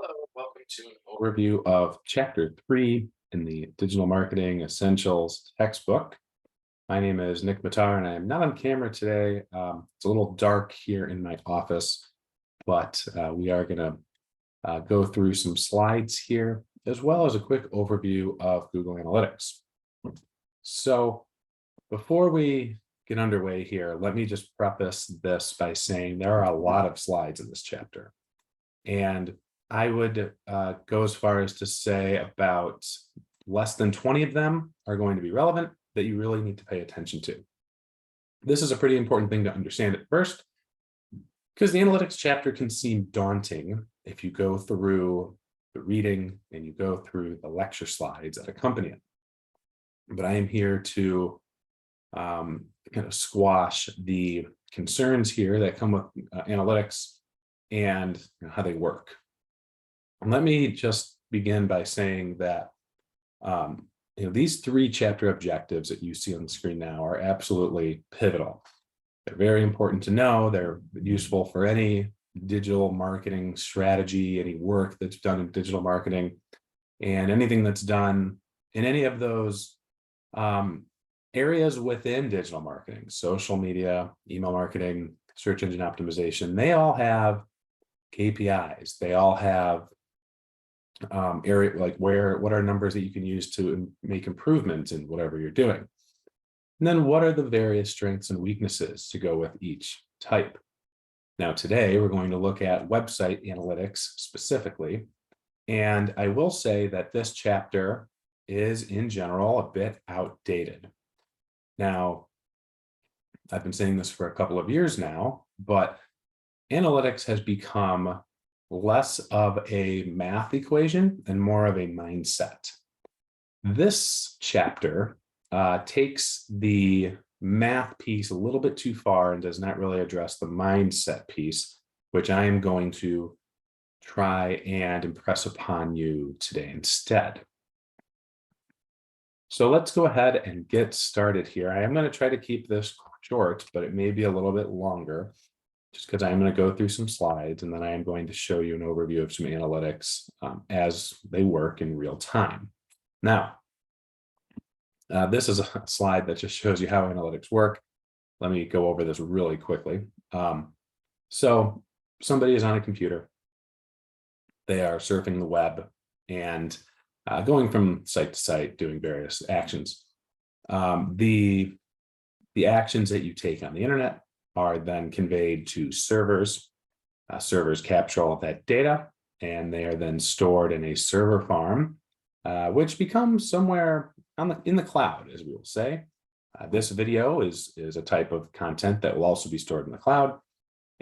Hello, welcome to an overview of Chapter 3 in the Digital Marketing Essentials textbook. My name is Nick Matar, and I am not on camera today. It's a little dark here in my office, but we are going to go through some slides here, as well as a quick overview of Google Analytics. So before we get underway here, let me just preface this by saying there are a lot of slides in this chapter. And I would go as far as to say about less than 20 of them are going to be relevant that you really need to pay attention to. This is a pretty important thing to understand at first, because the analytics chapter can seem daunting if you go through the reading and you go through the lecture slides that accompany it. But I am here to kind of squash the concerns here that come with analytics and how they work. And let me just begin by saying that these 3 chapter objectives that you see on the screen now are absolutely pivotal. They're very important to know. They're useful for any digital marketing strategy, any work that's done in digital marketing, and anything that's done in any of those areas within digital marketing, social media, email marketing, search engine optimization. They all have KPIs. They all have area like what are numbers that you can use to make improvements in whatever you're doing. And then what are the various strengths and weaknesses to go with each type? Now, today we're going to look at website analytics specifically. And I will say that this chapter is in general a bit outdated. Now, I've been saying this for a couple of years now, but analytics has become less of a math equation and more of a mindset. This chapter takes the math piece a little bit too far and does not really address the mindset piece, which I am going to try and impress upon you today instead. So let's go ahead and get started here. I am going to try to keep this short, but it may be a little bit longer, just because I'm going to go through some slides and then I am going to show you an overview of some analytics as they work in real time. Now, this is a slide that just shows you how analytics work. Let me go over this really quickly. So somebody is on a computer. They are surfing the web and going from site to site, doing various actions. The actions that you take on the internet are then conveyed to servers. Servers capture all of that data, and they are then stored in a server farm, which becomes somewhere in the cloud, as we will say. This video is a type of content that will also be stored in the cloud,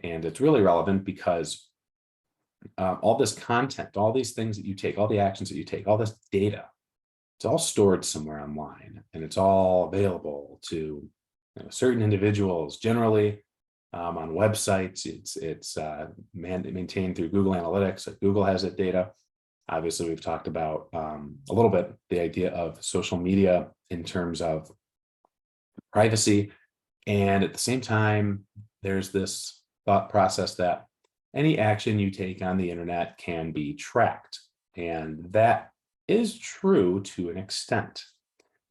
and it's really relevant because all this content, all these things that you take, all the actions that you take, all this data, it's all stored somewhere online, and it's all available to certain individuals, generally on websites. It's maintained through Google Analytics. Google has that data. Obviously, we've talked about a little bit the idea of social media in terms of privacy. And at the same time, there's this thought process that any action you take on the internet can be tracked. And that is true to an extent.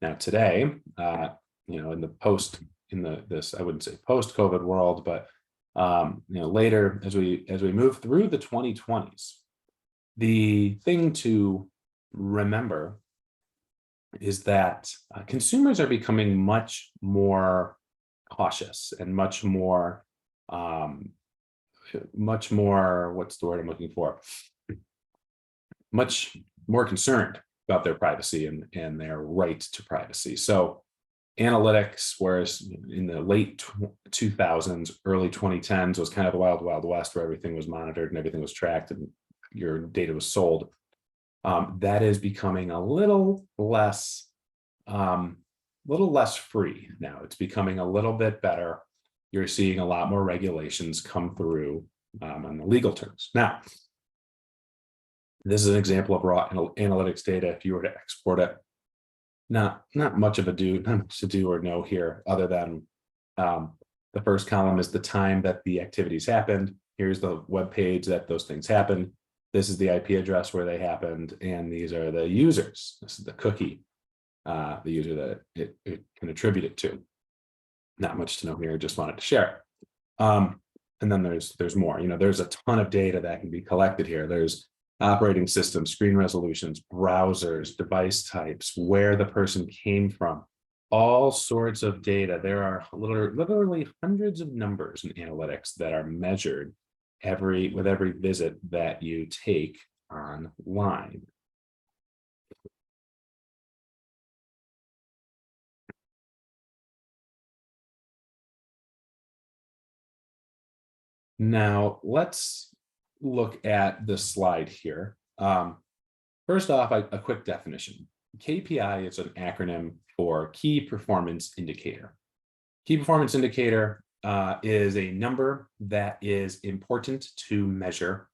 Now, today, in this I wouldn't say post-COVID world, but later as we move through the 2020s, the thing to remember is that consumers are becoming much more cautious and much more what's the word I'm looking for? Much more concerned about their privacy and their right to privacy. So analytics, whereas in the late 2000s, early 2010s was kind of the wild, wild west where everything was monitored and everything was tracked and your data was sold. That is becoming a little less free now. It's becoming a little bit better. You're seeing a lot more regulations come through on the legal terms. Now, this is an example of raw analytics data. If you were to export it, not much to do or know here, other than the first column is the time that the activities happened. Here's the web page that those things happened. This is the IP address where they happened, and these are the users. This is the cookie, the user that it can attribute it to. Not much to know here, just wanted to share. And then there's more, there's a ton of data that can be collected here. There's operating systems, screen resolutions, browsers, device types, where the person came from, all sorts of data. There are literally hundreds of numbers in analytics that are measured with every visit that you take online. Now, let's look at this slide here. First off, a quick definition. KPI is an acronym for Key Performance Indicator. Key Performance Indicator is a number that is important to measure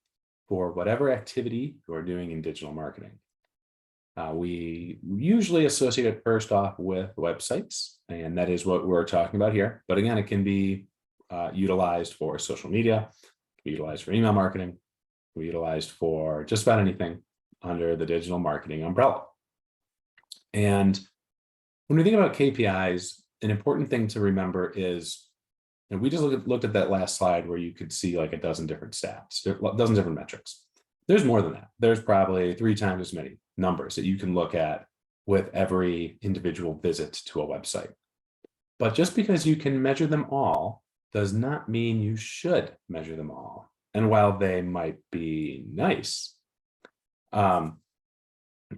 for whatever activity you're doing in digital marketing. We usually associate it first off with websites, and that is what we're talking about here. But again, it can be utilized for social media, can be utilized for email marketing, can be utilized for just about anything under the digital marketing umbrella. And when we think about KPIs, an important thing to remember is, and we just looked at that last slide where you could see like a dozen different stats, a dozen different metrics. There's more than that. There's probably 3 times as many numbers that you can look at with every individual visit to a website. But just because you can measure them all does not mean you should measure them all. And while they might be nice,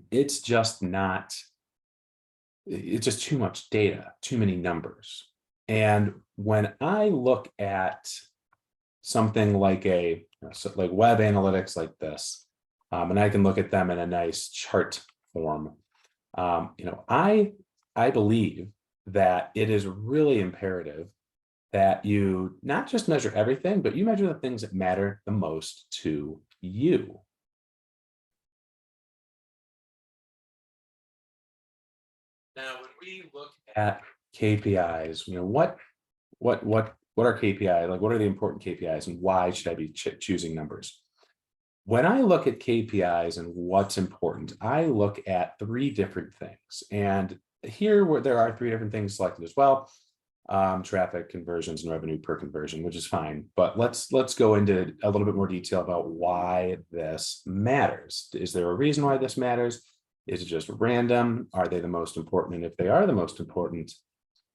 it's just too much data, too many numbers. And when I look at something like web analytics like this, and I can look at them in a nice chart form, I believe that it is really imperative that you not just measure everything, but you measure the things that matter the most to you. Now, when we look at KPIs, what are KPIs? Like, what are the important KPIs, and why should I be choosing numbers? When I look at KPIs and what's important, I look at 3 different things. And here, where there are 3 different things selected as well: traffic, conversions, and revenue per conversion, which is fine. But let's go into a little bit more detail about why this matters. Is there a reason why this matters? Is it just random? Are they the most important? And if they are the most important,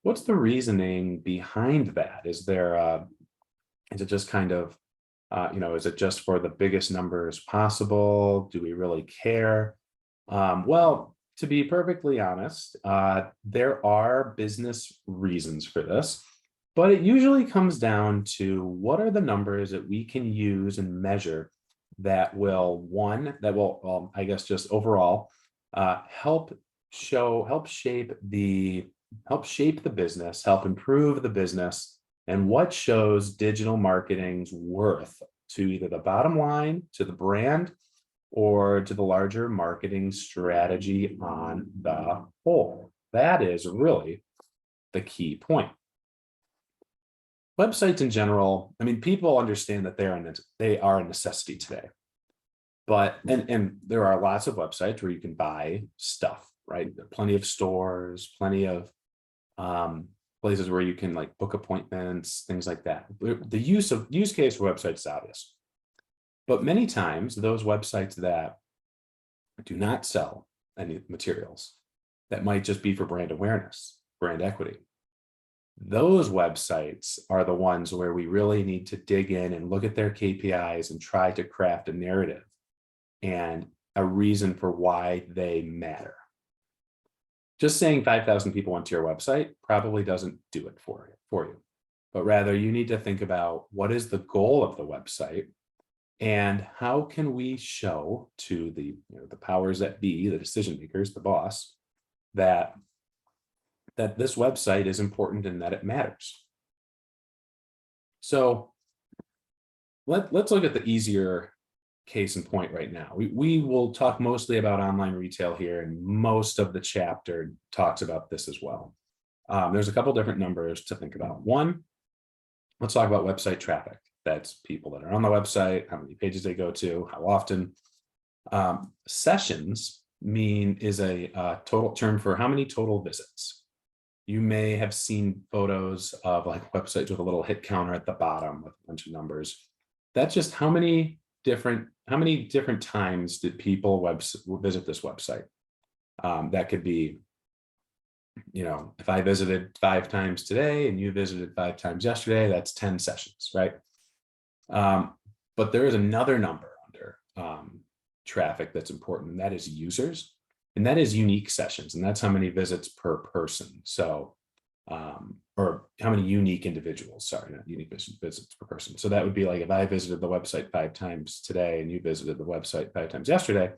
what's the reasoning behind that? Is it just kind of, is it just for the biggest numbers possible? Do we really care? Well, to be perfectly honest, there are business reasons for this, but it usually comes down to what are the numbers that we can use and measure that will, I guess, just overall, help shape the business, help improve the business, and what shows digital marketing's worth to either the bottom line, to the brand, or to the larger marketing strategy on the whole. That is really the key point. Websites in general, people understand that they are a necessity today. But, and there are lots of websites where you can buy stuff, right? There are plenty of stores, plenty of places where you can like book appointments, things like that. The use case for websites is obvious. But many times those websites that do not sell any materials, that might just be for brand awareness, brand equity, those websites are the ones where we really need to dig in and look at their KPIs and try to craft a narrative and a reason for why they matter. Just saying 5,000 people went to your website probably doesn't do it for you, but rather you need to think about what is the goal of the website and how can we show to the powers that be, the decision makers, the boss, that this website is important and that it matters. So let's look at the easier case in point right now. We will talk mostly about online retail here, and most of the chapter talks about this as well. There's a couple different numbers to think about. One, let's talk about website traffic. That's people that are on the website, how many pages they go to, how often. Sessions is a total term for how many total visits. You may have seen photos of like websites with a little hit counter at the bottom with a bunch of numbers. That's just how many different times did people visit this website. That could be, if I visited 5 times today and you visited 5 times yesterday, that's 10 sessions, right? But there is another number under traffic that's important, and that is users, and that is unique sessions, and that's how many visits per person. So, or how many unique individuals, sorry, not unique visits per person. So that would be like if I visited the website 5 times today and you visited the website 5 times yesterday,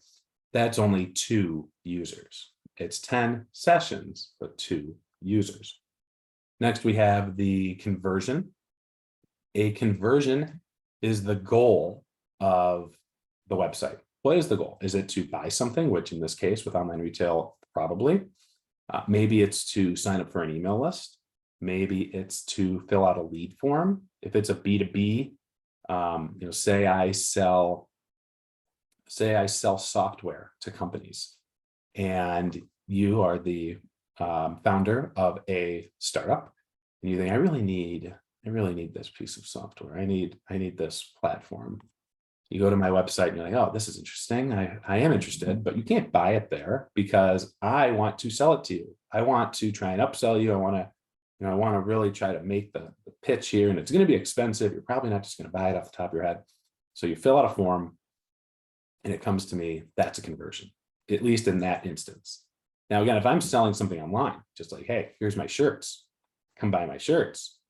that's only 2 users. It's 10 sessions, but 2 users. Next, we have the conversion. A conversion is the goal of the website. What is the goal? Is it to buy something, which in this case with online retail, probably. Maybe it's to sign up for an email list. Maybe it's to fill out a lead form. If it's a B2B, say I sell software to companies, and you are the founder of a startup, and you think, I really need this piece of software. I need this platform. You go to my website and you're like, oh, this is interesting. I am interested, but you can't buy it there because I want to sell it to you. I want to try and upsell you. I want to really try to make the pitch here, and it's going to be expensive. You're probably not just going to buy it off the top of your head. So you fill out a form and it comes to me. That's a conversion, at least in that instance. Now, again, if I'm selling something online, just like, hey, here's my shirts, come buy my shirts,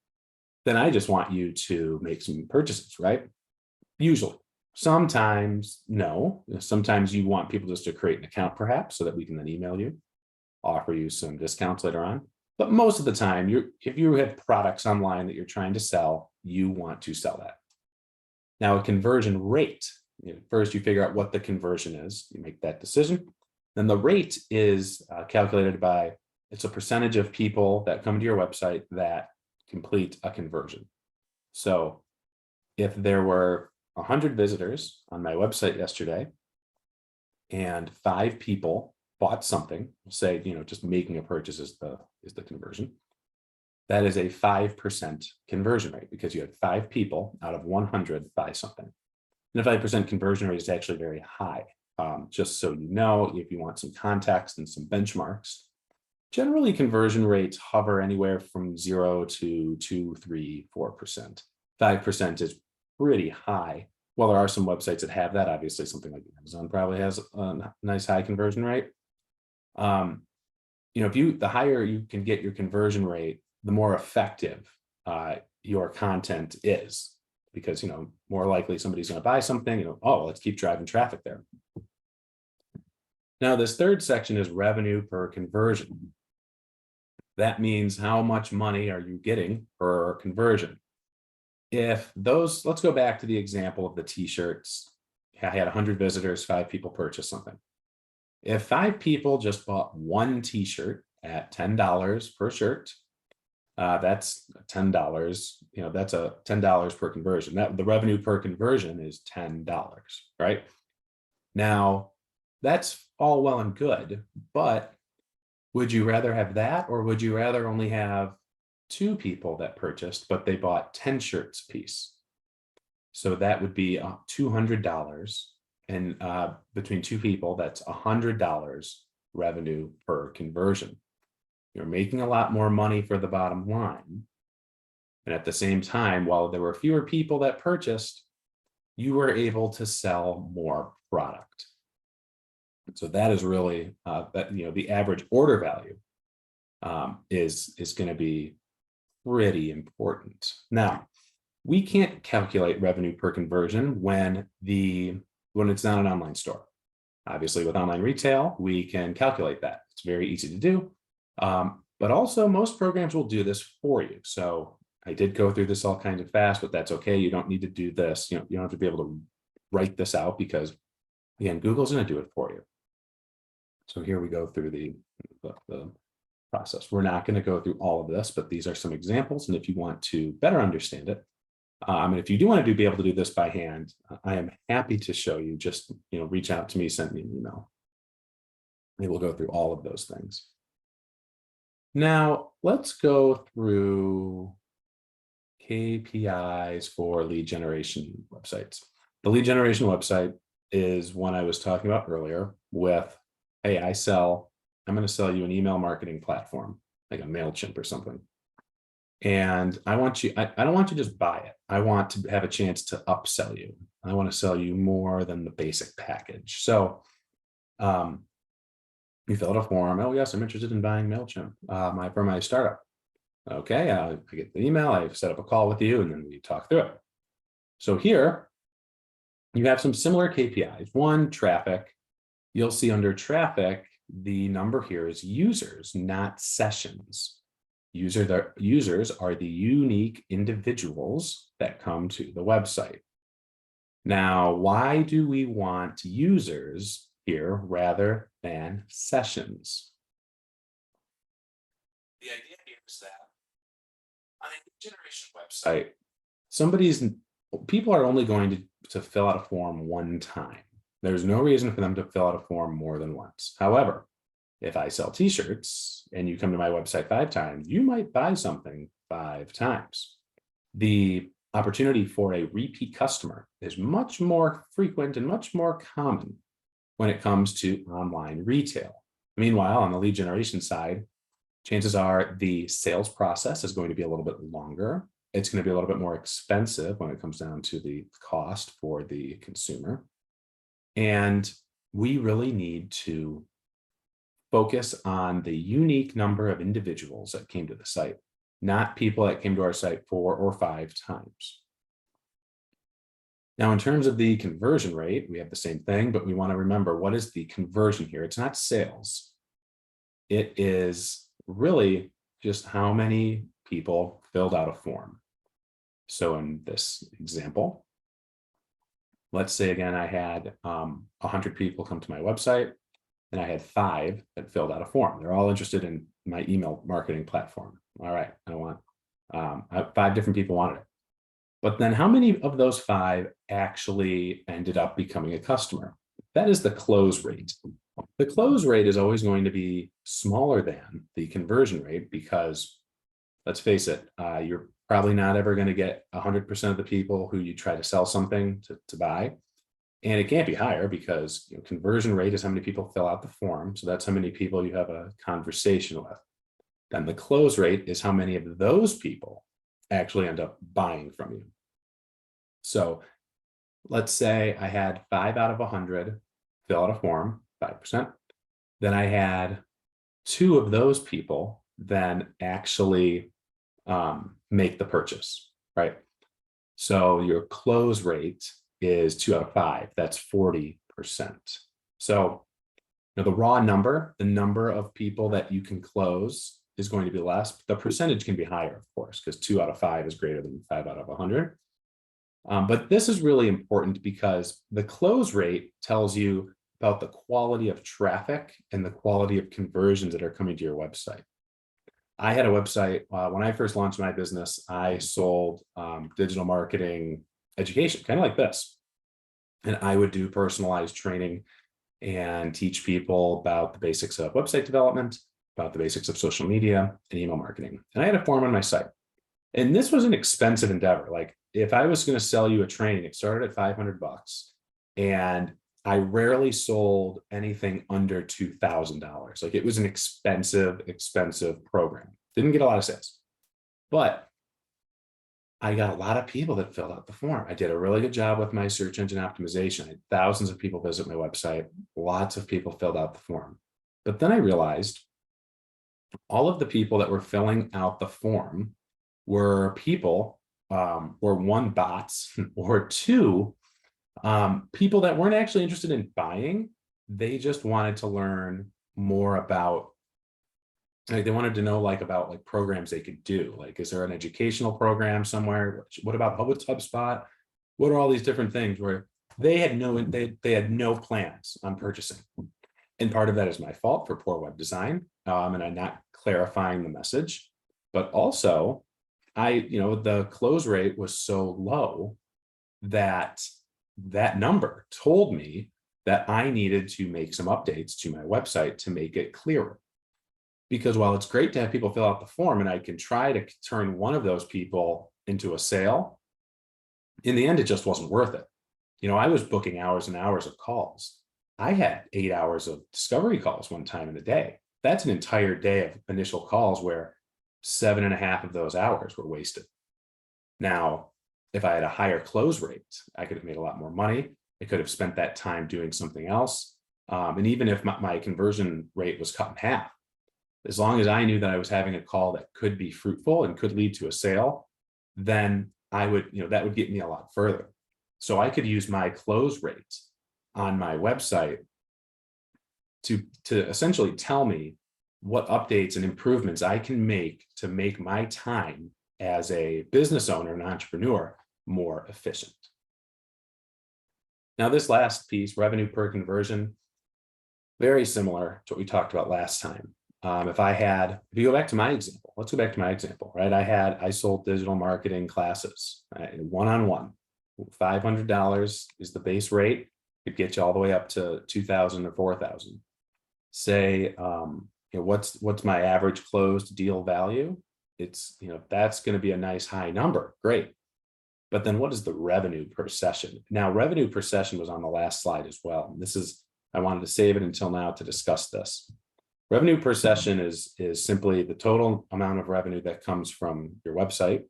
then I just want you to make some purchases, right? Usually. Sometimes, no. Sometimes you want people just to create an account, perhaps, so that we can then email you, offer you some discounts later on. But most of the time, if you have products online that you're trying to sell, you want to sell that. Now, a conversion rate, first you figure out what the conversion is, you make that decision. Then the rate is calculated by, it's a percentage of people that come to your website that complete a conversion. So if there were 100 visitors on my website yesterday and 5 people bought something, we'll say, just making a purchase is the conversion. That is a 5% conversion rate because you had 5 people out of 100 buy something. And a 5% conversion rate is actually very high. Just so you know, if you want some context and some benchmarks, generally conversion rates hover anywhere from 0 to 2, 3, 4%. 5% is pretty high. Well, there are some websites that have that. Obviously, something like Amazon probably has a nice high conversion rate. The higher you can get your conversion rate, the more effective your content is, because more likely somebody's going to buy something. Let's keep driving traffic there. Now, this third section is revenue per conversion. That means how much money are you getting per conversion? Let's go back to the example of the t-shirts. I had 100 visitors, 5 people purchased something. If 5 people just bought 1 t-shirt at $10 per shirt, that's $10. That's a $10 per conversion. The revenue per conversion is $10, right? Now, that's all well and good, but would you rather have that, or would you rather only have 2 people that purchased, but they bought 10 shirts a piece? So that would be $200, and between 2 people, that's $100 revenue per conversion. You're making a lot more money for the bottom line. And at the same time, while there were fewer people that purchased, you were able to sell more product. So that is really the average order value is going to be pretty important. Now, we can't calculate revenue per conversion when it's not an online store. Obviously, with online retail, we can calculate that. It's very easy to do. But also, most programs will do this for you. So I did go through this all kinds of fast, but that's okay. You don't need to do this. You don't have to be able to write this out because, again, Google's going to do it for you. So here we go through the process. We're not going to go through all of this, but these are some examples. And if you want to better understand it, And if you do want to be able to do this by hand, I am happy to show you. Just reach out to me, send me an email. We will go through all of those things. Now, let's go through KPIs for lead generation websites. The lead generation website is one I was talking about earlier with, hey, I'm going to sell you an email marketing platform, like a MailChimp or something. And I don't want you to just buy it. I want to have a chance to upsell you. I want to sell you more than the basic package. So you fill out a form. Oh, yes, I'm interested in buying MailChimp for my startup. Okay, I get the email, I set up a call with you, and then we talk through it. So here, you have some similar KPIs. One, traffic. You'll see under traffic, the number here is users, not sessions. Users are the unique individuals that come to the website. Now, why do we want users here rather than sessions? The idea here is that on a lead generation website, people are only going to fill out a form one time. There's no reason for them to fill out a form more than once. However, if I sell t-shirts and you come to my website 5 times, you might buy something 5 times. The opportunity for a repeat customer is much more frequent and much more common when it comes to online retail. Meanwhile, on the lead generation side, chances are the sales process is going to be a little bit longer. It's going to be a little bit more expensive when it comes down to the cost for the consumer. And we really need to focus on the unique number of individuals that came to the site, not people that came to our site 4 or 5 times. Now, in terms of the conversion rate, we have the same thing, but we want to remember, what is the conversion here? It's not sales. It is really just how many people filled out a form. So in this example, let's say again, I had 100 people come to my website, and I had 5 that filled out a form. They're all interested in my email marketing platform. All right, I want 5 different people wanted it. But then how many of those 5 actually ended up becoming a customer? That is the close rate. The close rate is always going to be smaller than the conversion rate because, let's face it, you're probably not ever going to get 100% of the people who you try to sell something to buy. And it can't be higher because conversion rate is how many people fill out the form. So that's how many people you have a conversation with. Then the close rate is how many of those people actually end up buying from you. So let's say I had 5 out of 100 fill out a form, 5%. Then I had 2 of those people then actually make the purchase, right? So your close rate is 2 out of 5. That's 40%. So the raw number, the number of people that you can close is going to be less. The percentage can be higher, of course, because 2 out of 5 is greater than 5 out of 100. But this is really important because the close rate tells you about the quality of traffic and the quality of conversions that are coming to your website. I had a website, when I first launched my business, I sold digital marketing education, kind of like this. And I would do personalized training and teach people about the basics of website development, about the basics of social media and email marketing. And I had a form on my site. And this was an expensive endeavor. Like if I was going to sell you a training, it started at $500 and I rarely sold anything under $2,000. Like it was an expensive program. Didn't get a lot of sales, but I got a lot of people that filled out the form. I did a really good job with my search engine optimization. I had thousands of people visit my website. Lots of people filled out the form. But then I realized all of the people that were filling out the form were people, or 1, bots, or 2, people that weren't actually interested in buying. They just wanted to learn more about, like they wanted to know about programs they could do. Like, is there an educational program somewhere? What about HubSpot? What are all these different things where they had no plans on purchasing? And part of that is my fault for poor web design, and I'm not clarifying the message. But also, the close rate was so low that that number told me that I needed to make some updates to my website to make it clearer. Because while it's great to have people fill out the form and I can try to turn one of those people into a sale, in the end, it just wasn't worth it. I was booking hours and hours of calls. I had 8 hours of discovery calls one time in a day. That's an entire day of initial calls where 7.5 of those hours were wasted. Now, if I had a higher close rate, I could have made a lot more money. I could have spent that time doing something else. And even if my conversion rate was cut in half, as long as I knew that I was having a call that could be fruitful and could lead to a sale, then I would, that would get me a lot further. So I could use my close rate on my website to essentially tell me what updates and improvements I can make to make my time as a business owner and entrepreneur more efficient. Now, this last piece, revenue per conversion, very similar to what we talked about last time. If you go back to my example, let's go back to my example, right? I sold digital marketing classes, right? One-on-one, $500 is the base rate. Could get you all the way up to 2,000 or 4,000. Say, what's my average closed deal value? It's, that's going to be a nice high number. Great. But then what is the revenue per session? Now, revenue per session was on the last slide as well. I wanted to save it until now to discuss this. Revenue per session is simply the total amount of revenue that comes from your website,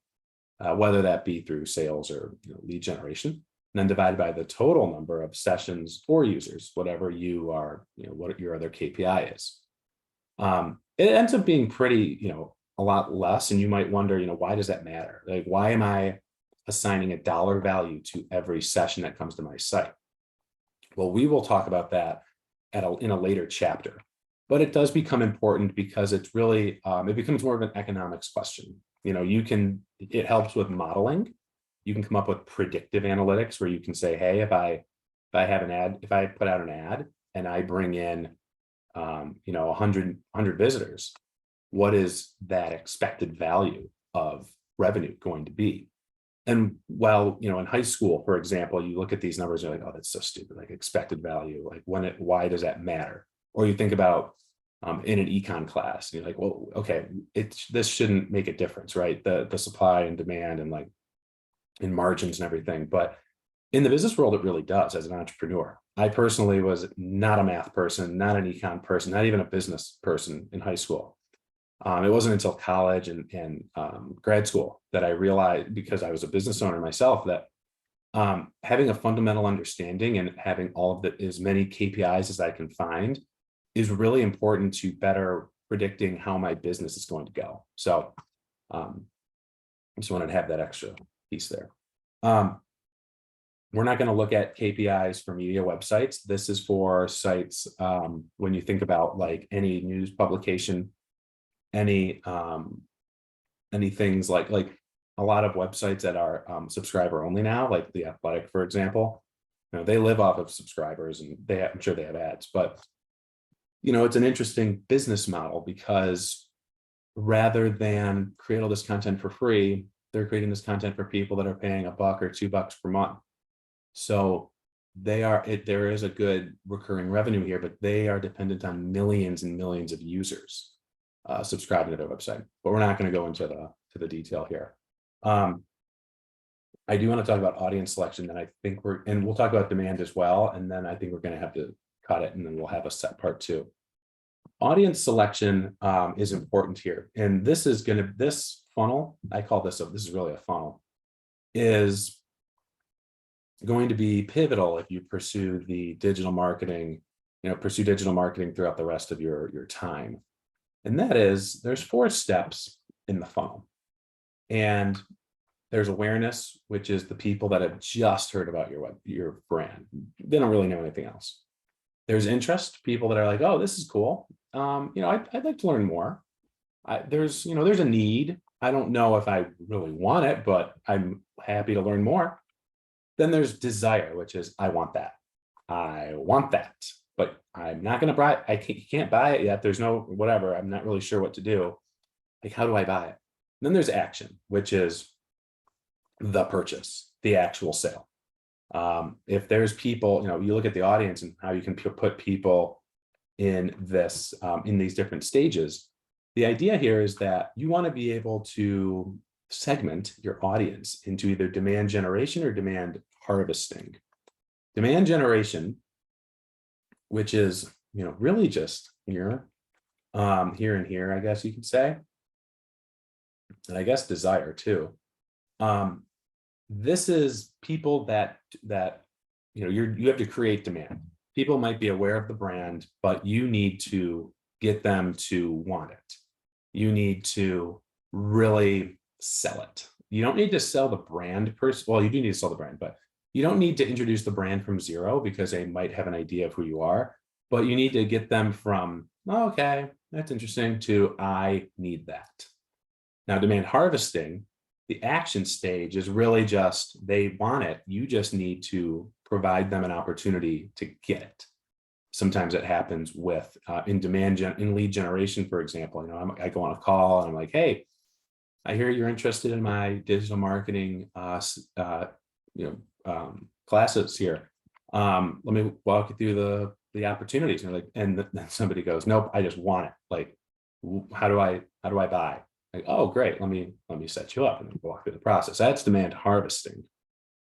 whether that be through sales or lead generation, and then divided by the total number of sessions or users, whatever you are, what your other KPI is. It ends up being pretty, a lot less. And you might wonder, why does that matter? Like, why am I assigning a dollar value to every session that comes to my site? Well, we will talk about that in a later chapter. But it does become important because it's really, it becomes more of an economics question. It helps with modeling. You can come up with predictive analytics where you can say, hey, if I put out an ad and I bring in, 100 visitors, what is that expected value of revenue going to be? And while, in high school, for example, you look at these numbers, you're like, oh, that's so stupid, like expected value, like why does that matter? Or you think about in an econ class, and you're like, well, okay, this shouldn't make a difference, right? The supply and demand and like in margins and everything. But in the business world, it really does. As an entrepreneur, I personally was not a math person, not an econ person, not even a business person in high school. It wasn't until college and grad school that I realized, because I was a business owner myself, that having a fundamental understanding and having all of as many KPIs as I can find is really important to better predicting how my business is going to go. So I just wanted to have that extra piece there. We're not going to look at KPIs for media websites. This is for sites when you think about like any news publication, any things like a lot of websites that are subscriber only now, like The Athletic, for example. They live off of subscribers, and I'm sure they have ads, but it's an interesting business model because rather than create all this content for free, they're creating this content for people that are paying $1 or $2 per month. So there is a good recurring revenue here, but they are dependent on millions and millions of users subscribing to their website. But we're not going to go into the detail here. I do want to talk about audience selection, and I think we'll talk about demand as well. And then I think we're going to have to cut it, and then we'll have a set part 2. Audience selection is important here. And this funnel, I call this is really a funnel, is going to be pivotal if you pursue the digital marketing, throughout the rest of your time. And that is, there's 4 steps in the funnel. And there's awareness, which is the people that have just heard about your brand. They don't really know anything else. There's interest, people that are like, oh, this is cool. I'd like to learn more. There's a need. I don't know if I really want it, but I'm happy to learn more. Then there's desire, which is, I want that. But I'm not going to buy it. You can't buy it yet. There's no whatever. I'm not really sure what to do. Like, how do I buy it? Then there's action, which is the purchase, the actual sale. If there's people, you look at the audience and how you can put people in this, in these different stages. The idea here is that you want to be able to segment your audience into either demand generation or demand harvesting. Demand generation, which is, really just here, here and here, I guess you could say, and I guess desire too. This is people that you have to create demand. People might be aware of the brand, but you need to get them to want it. You need to really sell it. You don't need to sell the brand well, you do need to sell the brand, but you don't need to introduce the brand from zero because they might have an idea of who you are, but you need to get them from, oh, okay, that's interesting, to I need that. Now, demand harvesting, the action stage is really just they want it. You just need to provide them an opportunity to get it. Sometimes it happens with in lead generation, for example. I go on a call and I'm like, hey, I hear you're interested in my digital marketing classes here. Let me walk you through the opportunities. And then somebody goes, nope, I just want it. Like, how do I buy? Like, oh, great. Let me set you up and walk through the process. That's demand harvesting.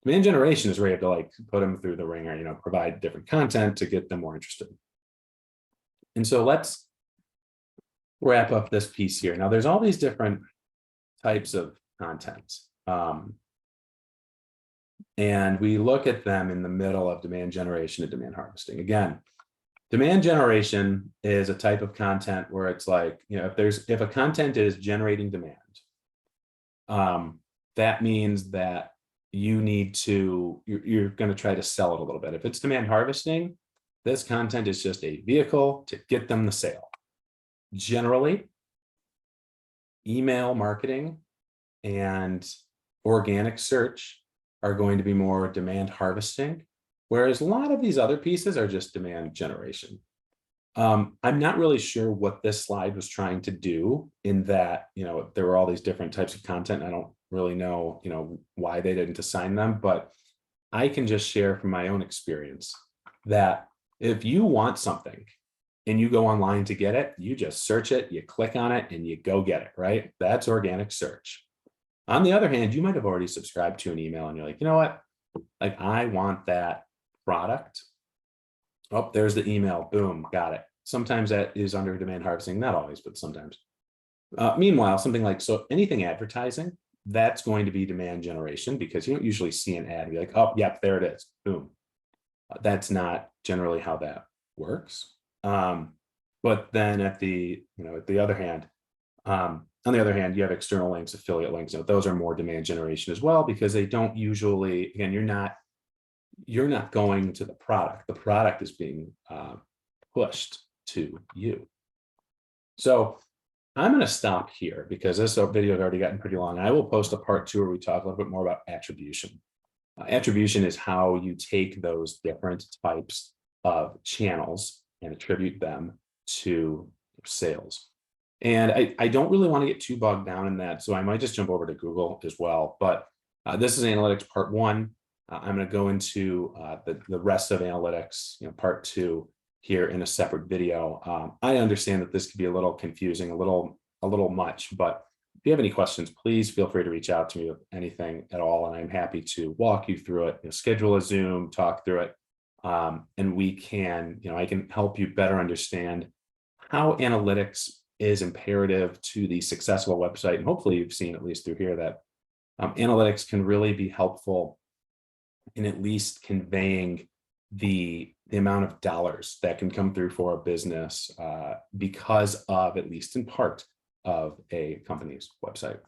Demand generation is where you have to put them through the ringer, provide different content to get them more interested. And so let's wrap up this piece here. Now, there's all these different types of content. And we look at them in the middle of demand generation and demand harvesting. Again, demand generation is a type of content where it's if a content is generating demand, that means that you're going to try to sell it a little bit. If it's demand harvesting, this content is just a vehicle to get them the sale. Generally, email marketing and organic search are going to be more demand harvesting, whereas a lot of these other pieces are just demand generation. I'm not really sure what this slide was trying to do in that, there were all these different types of content. I don't really know, why they didn't assign them, but I can just share from my own experience that if you want something and you go online to get it, you just search it, you click on it, and you go get it, right? That's organic search. On the other hand, you might have already subscribed to an email and you're like, you know what? I want that product. Oh, there's the email. Boom, got it. Sometimes that is under demand harvesting, not always, but sometimes. Meanwhile, something so anything advertising, that's going to be demand generation because you don't usually see an ad and be like, oh, yep, there it is. Boom. That's not generally how that works. But then at the other hand, on the other hand, you have external links, affiliate links. Those are more demand generation as well because they don't usually, again, you're not going to the product. The product is being pushed to you. So I'm going to stop here because this video has already gotten pretty long. I will post a part 2 where we talk a little bit more about attribution. Attribution is how you take those different types of channels and attribute them to sales. And I don't really want to get too bogged down in that, so I might just jump over to Google as well. But this is analytics part 1. I'm going to go into the rest of analytics, part 2 here in a separate video. I understand that this could be a little confusing, a little much, but if you have any questions, please feel free to reach out to me with anything at all, and I'm happy to walk you through it. Schedule a Zoom, talk through it, and we can, I can help you better understand how analytics is imperative to the successful website. And hopefully you've seen, at least through here, that analytics can really be helpful in at least conveying the amount of dollars that can come through for a business because of, at least in part, of a company's website.